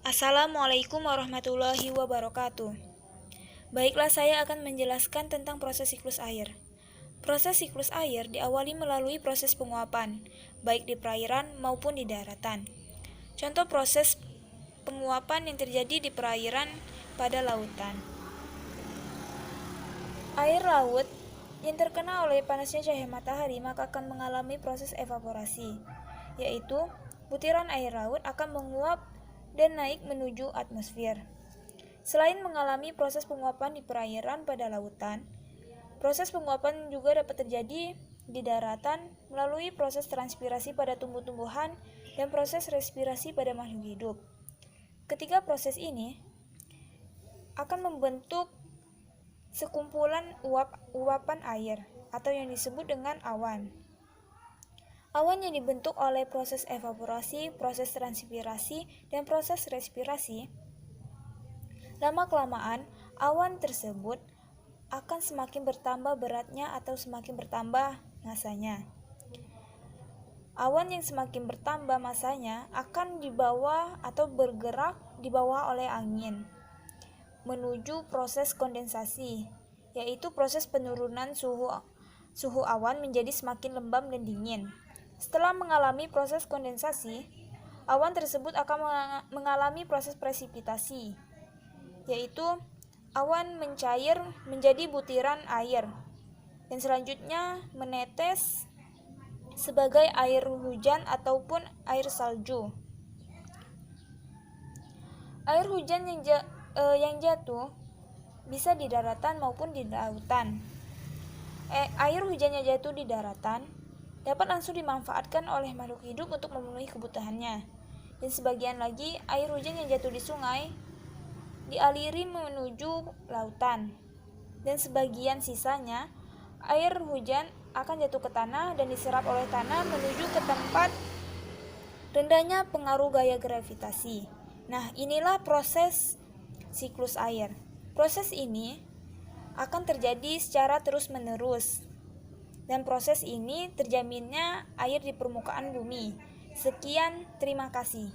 Assalamualaikum warahmatullahi wabarakatuh. Baiklah, saya akan menjelaskan tentang proses siklus air. Proses siklus air diawali melalui proses penguapan, baik di perairan maupun di daratan. Contoh proses penguapan yang terjadi di perairan pada lautan. Air laut yang terkena oleh panasnya cahaya matahari maka akan mengalami proses evaporasi, yaitu butiran air laut akan menguap dan naik menuju atmosfer. Selain mengalami proses penguapan di perairan pada lautan, proses penguapan juga dapat terjadi di daratan melalui proses transpirasi pada tumbuh-tumbuhan dan proses respirasi pada makhluk hidup. Ketiga proses ini akan membentuk sekumpulan uapan air atau yang disebut dengan awan. Awan yang dibentuk oleh proses evaporasi, proses transpirasi, dan proses respirasi, lama-kelamaan awan tersebut akan semakin bertambah beratnya atau semakin bertambah masanya. Awan yang semakin bertambah masanya akan dibawa atau bergerak di bawah oleh angin menuju proses kondensasi, yaitu proses penurunan suhu awan menjadi semakin lembab dan dingin. Setelah mengalami proses kondensasi, awan tersebut akan mengalami proses presipitasi, yaitu awan mencair menjadi butiran air dan selanjutnya menetes sebagai air hujan ataupun air salju. Air hujan yang jatuh bisa di daratan maupun di lautan. Air hujan yang jatuh di daratan dapat langsung dimanfaatkan oleh makhluk hidup untuk memenuhi kebutuhannya. Dan sebagian lagi air hujan yang jatuh di sungai dialiri menuju lautan. Dan sebagian sisanya air hujan akan jatuh ke tanah dan diserap oleh tanah menuju ke tempat rendahnya pengaruh gaya gravitasi. Nah, inilah proses siklus air. Proses ini akan terjadi secara terus-menerus. Dan proses ini terjaminnya air di permukaan bumi. Sekian, terima kasih.